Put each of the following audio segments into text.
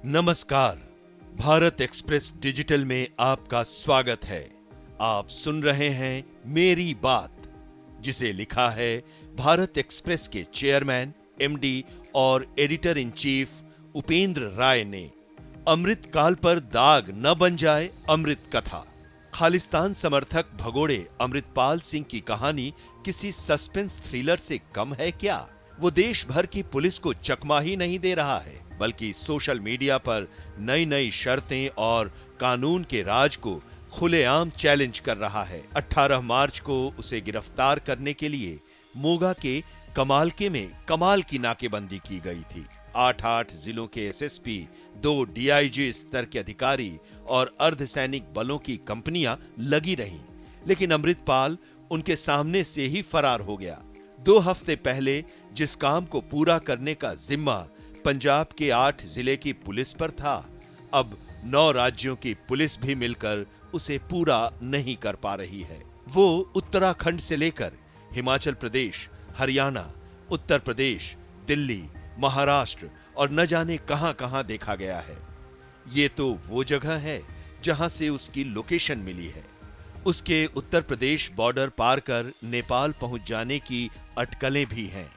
नमस्कार। Bharat express digital में आपका स्वागत है। आप सुन रहे हैं मेरी बात, जिसे लिखा है भारत एक्सप्रेस के चेयरमैन, एमडी और एडिटर इन चीफ उपेंद्र राय ने। अमृत काल पर दाग न बन जाए अमृत कथा। खालिस्तान समर्थक भगोड़े अमृतपाल सिंह की कहानी किसी सस्पेंस थ्रिलर से कम है क्या? वो देश भर की पुलिस को चकमा ही नहीं दे रहा है, बल्कि सोशल मीडिया पर नई नई शर्तें और कानून के राज को खुलेआम चैलेंज कर रहा है। 18 मार्च को उसे गिरफ्तार करने के लिए मोगा के कमालके में कमाल की नाकेबंदी की गई थी। 8 जिलों के एसएसपी, 2 डीआईजी स्तर के अधिकारी और अर्धसैनिक बलों की कंपनियां लगी रहीं, लेकिन अमृतपाल उनके सामने से ही फरार हो गया। 2 हफ्ते पहले जिस काम को पूरा करने का जिम्मा पंजाब के 8 जिले की पुलिस पर था, अब 9 राज्यों की पुलिस भी मिलकर उसे पूरा नहीं कर पा रही है। वो उत्तराखंड से लेकर हिमाचल प्रदेश, हरियाणा, उत्तर प्रदेश, दिल्ली, महाराष्ट्र और न जाने कहां-कहां देखा गया है। ये तो वो जगह है जहां से उसकी लोकेशन मिली है। उसके उत्तर प्रदेश बॉर्डर पार कर नेपाल पहुंच जाने की अटकलें भी हैं।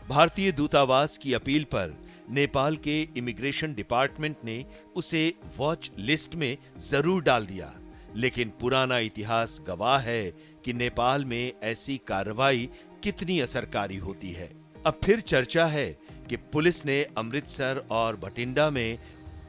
भारतीय दूतावास की अपील पर नेपाल के इमिग्रेशन डिपार्टमेंट ने उसे वॉच लिस्ट में जरूर डाल दिया, लेकिन पुराना इतिहास गवाह है कि नेपाल में ऐसी कार्रवाई कितनी असरकारी होती है। अब फिर चर्चा है कि पुलिस ने अमृतसर और भटिंडा में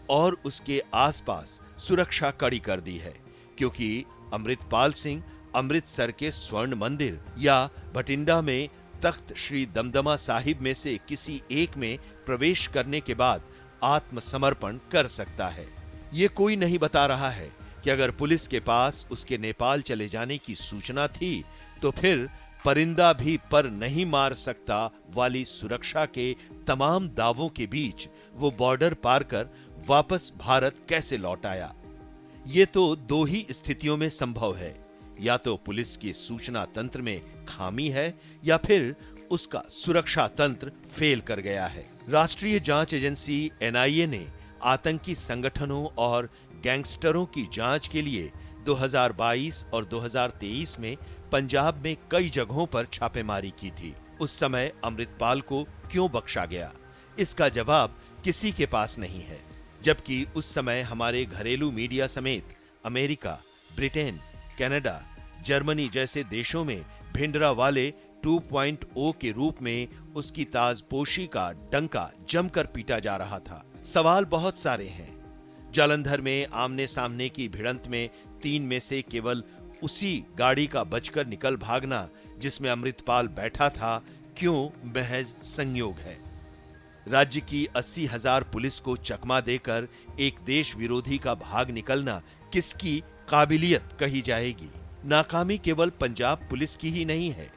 और उसके आसपास सुरक्षा कड़ी कर दी है, क्योंकि अमृतपाल सिंह अमृतसर के स्वर्ण मंदिर या भटिंडा में तख्त श्री दमदमा साहिब में से किसी एक में प्रवेश करने के बाद आत्मसमर्पण कर सकता है। ये कोई नहीं बता रहा है कि अगर पुलिस के पास उसके नेपाल चले जाने की सूचना थी, तो फिर परिंदा भी पर नहीं मार सकता वाली सुरक्षा के तमाम दावों के बीच वो बॉर्डर पार कर वापस भारत कैसे लौट आया। ये तो 2 ही स्थितियों में संभव है, या तो पुलिस की सूचना तंत्र में खामी है या फिर उसका सुरक्षा तंत्र फेल कर गया है। राष्ट्रीय जांच एजेंसी एनआईए ने आतंकी संगठनों और गैंगस्टरों की जांच के लिए 2022 और 2023 में पंजाब में कई जगहों पर छापेमारी की थी। उस समय अमृतपाल को क्यों बख्शा गया, इसका जवाब किसी के पास नहीं है, जबकि उस समय हमारे घरेलू मीडिया समेत अमेरिका, ब्रिटेन, कनाडा, जर्मनी जैसे देशों में भिंडरावाले 2.0 के रूप में उसकी ताजपोशी का डंका जमकर पीटा जा रहा था। सवाल बहुत सारे हैं। जालंधर में आमने सामने की भिड़ंत में 3 में से केवल उसी गाड़ी का बचकर निकल भागना जिसमें अमृतपाल बैठा था, क्यों महज संयोग है? राज्य की 80,000 पुलिस को चकमा देकर एक देश विरोधी का भाग निकलना किसकी काबिलियत कही जाएगी? नाकामी केवल पंजाब पुलिस की ही नहीं है,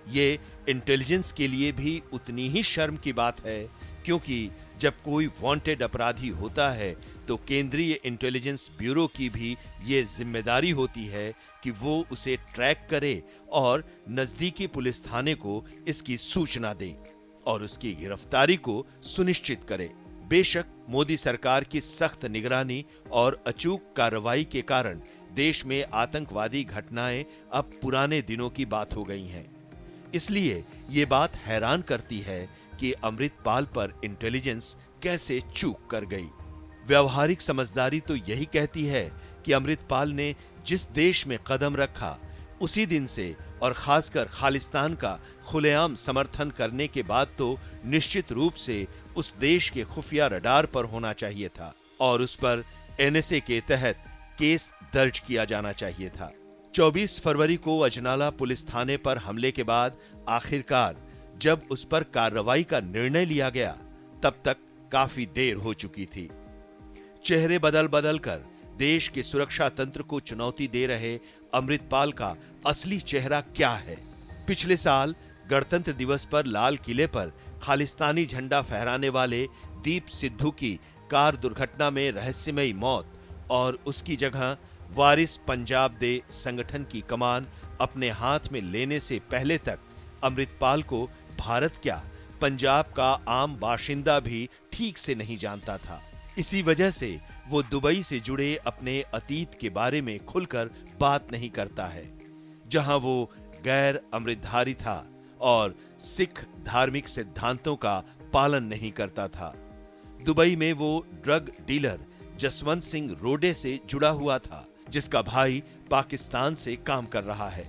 ये इंटेलिजेंस के लिए भी उतनी ही शर्म की बात है, क्योंकि जब कोई वांटेड अपराधी होता है तो केंद्रीय इंटेलिजेंस ब्यूरो की भी ये जिम्मेदारी होती है कि वो उसे ट्रैक करे और नजदीकी पुलिस थाने को इसकी सूचना दे और उसकी गिरफ्तारी को सुनिश्चित करे। बेशक मोदी सरकार की सख्त निगरानी और अचूक कार्रवाई के कारण देश में आतंकवादी घटनाएं अब पुराने दिनों की बात हो गई हैं। इसलिए ये बात हैरान करती है कि अमृतपाल पर इंटेलिजेंस कैसे चूक कर गई। व्यवहारिक समझदारी तो यही कहती है कि अमृतपाल ने जिस देश में कदम रखा, उसी दिन से और खासकर खालिस्तान का खुलेआम समर्थन करने के बाद तो निश्चित रूप से उस देश के खुफिया रडार पर होना चाहिए था और उस पर एनएसए के तहत केस दर्ज किया जाना चाहिए था। 24 फरवरी को अजनाला पुलिस थाने पर हमले के बाद आखिरकार जब उस पर कार्रवाई का निर्णय लिया गया, तब तक काफी देर हो चुकी थी। चेहरे बदल बदल कर देश के सुरक्षा तंत्र को चुनौती दे रहे अमृतपाल का असली चेहरा क्या है? पिछले साल गणतंत्र दिवस पर लाल किले पर खालिस्तानी झंडा फहराने वाले दीप सिद्धू की कार दुर्घटना में रहस्यमयी मौत और उसकी जगह वारिस पंजाब दे संगठन की कमान अपने हाथ में लेने से पहले तक अमृतपाल को भारत क्या, पंजाब का आम बाशिंदा भी ठीक से नहीं जानता था। इसी वजह से वो दुबई से जुड़े अपने अतीत के बारे में खुलकर बात नहीं करता है। जहां वो गैर अमृतधारी था और सिख धार्मिक सिद्धांतों का पालन नहीं करता था। दुबई में वो ड्रग डीलर जसवंत सिंह रोडे से जुड़ा हुआ था, जिसका भाई पाकिस्तान से काम कर रहा है।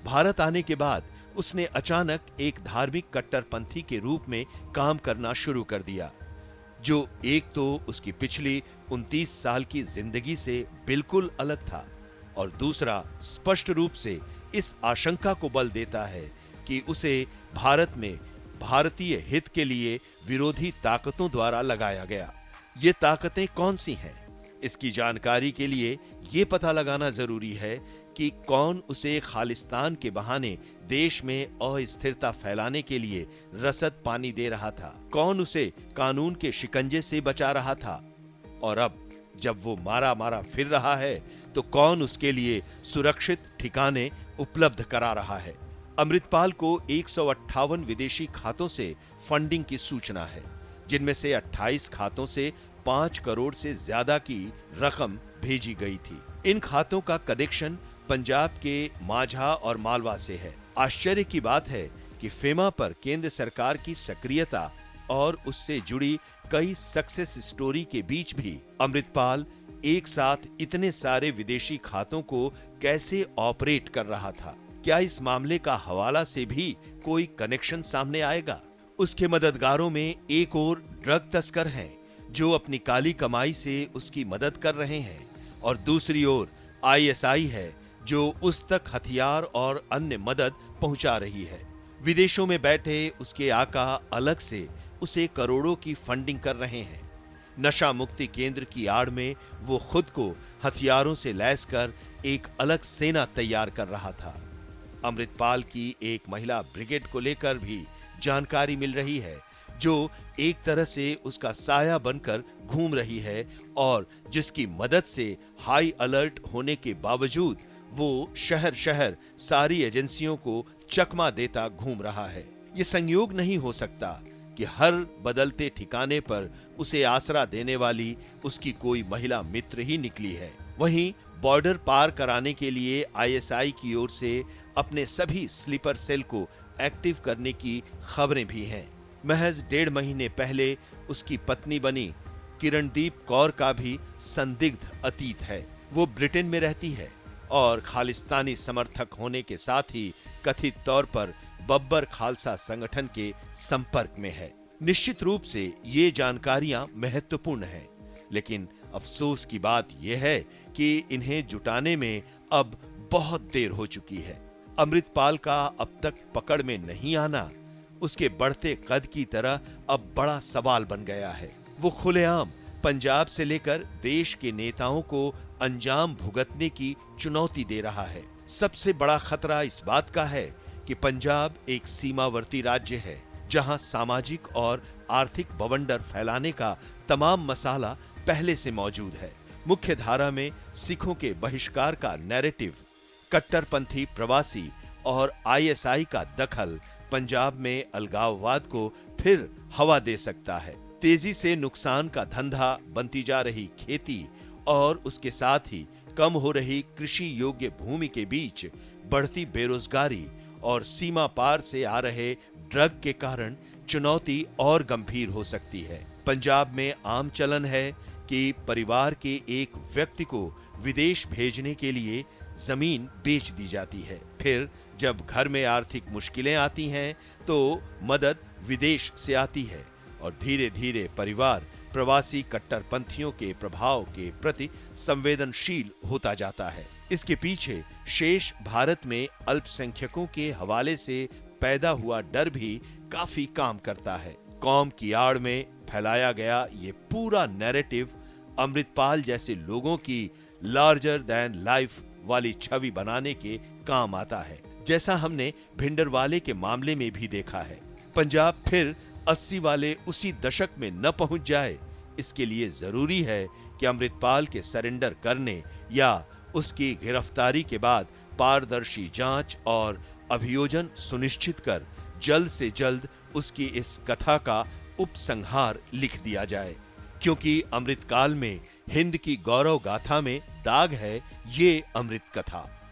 भारत आने के बाद उसने अचानक एक धार्मिक कट्टरपंथी के रूप में काम करना शुरू कर दिया, जो एक तो उसकी पिछली 29 साल की जिंदगी से बिल्कुल अलग था और दूसरा स्पष्ट रूप से इस आशंका को बल देता है कि उसे भारत में भारतीय हित के लिए विरोधी ताकतों द्वारा लगाया गया। ये ताकतें कौन सी हैं? इसकी जानकारी के लिए ये पता लगाना जरूरी है कि कौन उसे खालिस्तान के बहाने देश में अस्थिरता फैलाने के लिए रसद पानी दे रहा था, कौन उसे कानून के शिकंजे से बचा रहा था, और अब जब वो मारा मारा फिर रहा है तो कौन उसके लिए सुरक्षित ठिकाने उपलब्ध करा रहा है। अमृतपाल को 158 विदेशी खातों से फंडिंग की सूचना है, जिनमें से 28 खातों से 5 करोड़ से ज्यादा की रकम भेजी गई थी। इन खातों का कनेक्शन पंजाब के माझा और मालवा से है। आश्चर्य की बात है कि फेमा पर केंद्र सरकार की सक्रियता और उससे जुड़ी कई सक्सेस स्टोरी के बीच भी अमृतपाल एक साथ इतने सारे विदेशी खातों को कैसे ऑपरेट कर रहा था। क्या इस मामले का हवाला से भी कोई कनेक्शन सामने आएगा? उसके मददगारों में एक और ड्रग तस्कर हैं जो अपनी काली कमाई से उसकी मदद कर रहे हैं, और दूसरी ओर आईएसआई है जो उस तक हथियार और अन्य मदद पहुंचा रही है। विदेशों में बैठे उसके आका अलग से उसे करोड़ों की फंडिंग कर रहे हैं। नशा मुक्ति केंद्र की आड़ में वो खुद को हथियारों से लैस कर एक अलग सेना तैयार कर रहा था। अमृतपाल की एक महिला ब्रिगेड को लेकर भी जानकारी मिल रही है, जो एक तरह से उसका साया बनकर घूम रही है और जिसकी मदद से हाई अलर्ट होने के बावजूद वो शहर शहर सारी एजेंसियों को चकमा देता घूम रहा है। ये संयोग नहीं हो सकता कि हर बदलते ठिकाने पर उसे आसरा देने वाली उसकी कोई महिला मित्र ही निकली है। वहीं बॉर्डर पार कराने के लिए आईएसआई की ओर से अपने सभी स्लीपर सेल को एक्टिव करने की खबरें भी हैं। महज 1.5 महीने पहले उसकी पत्नी बनी किरणदीप कौर का भी संदिग्ध अतीत है। वो ब्रिटेन में रहती है और खालिस्तानी समर्थक होने के साथ ही कथित तौर पर बब्बर खालसा संगठन के संपर्क में है। निश्चित रूप से ये जानकारियां महत्वपूर्ण हैं, लेकिन अफसोस की बात यह है कि इन्हें जुटाने में अब बहुत देर हो चुकी है। अमृतपाल का अब तक पकड़ में नहीं आना उसके बढ़ते कद की तरह अब बड़ा सवाल बन गया है। वो खुलेआम पंजाब से लेकर देश के नेताओं को अंजाम भुगतने की चुनौती दे रहा है। सबसे बड़ा खतरा इस बात का है कि पंजाब एक सीमावर्ती राज्य है, जहां सामाजिक और आर्थिक बवंडर फैलाने का तमाम मसाला पहले से मौजूद है। मुख्य धारा में सिखों के बहिष्कार का नैरेटिव, कट्टरपंथी प्रवासी और आईएसआई का दखल पंजाब में अलगाववाद को फिर हवा दे सकता है। तेजी से नुकसान का धंधा बनती जा रही खेती और उसके साथ ही कम हो रही कृषि योग्य भूमि के बीच बढ़ती बेरोजगारी और सीमा पार से आ रहे ड्रग के कारण चुनौती और गंभीर हो सकती है। पंजाब में आम चलन है कि परिवार के एक व्यक्ति को विदेश भेजने के लिए जमीन बेच दी जाती है। फिर जब घर में आर्थिक मुश्किलें आती हैं तो मदद विदेश से आती है और धीरे धीरे परिवार प्रवासी कट्टरपंथियों के प्रभाव के प्रति संवेदनशील होता जाता है। इसके पीछे शेष भारत में अल्पसंख्यकों के हवाले से पैदा हुआ डर भी काफी काम करता है। कौम की आड़ में फैलाया गया ये पूरा नैरेटिव अमृतपाल जैसे लोगों की लार्जर देन लाइफ वाली छवि बनाने के काम आता है, जैसा हमने भिंडरवाले के मामले में भी देखा है। पंजाब फिर 80 वाले उसी दशक में न पहुंच जाए, इसके लिए जरूरी है कि अमृतपाल के सरेंडर करने या उसकी गिरफ्तारी के बाद पारदर्शी जांच और अभियोजन सुनिश्चित कर जल्द से जल्द उसकी इस कथा का उपसंहार लिख दिया जाए। क्योंकि अमृतकाल में हिंद की गौरव गाथा में दाग है ये अमृत कथा।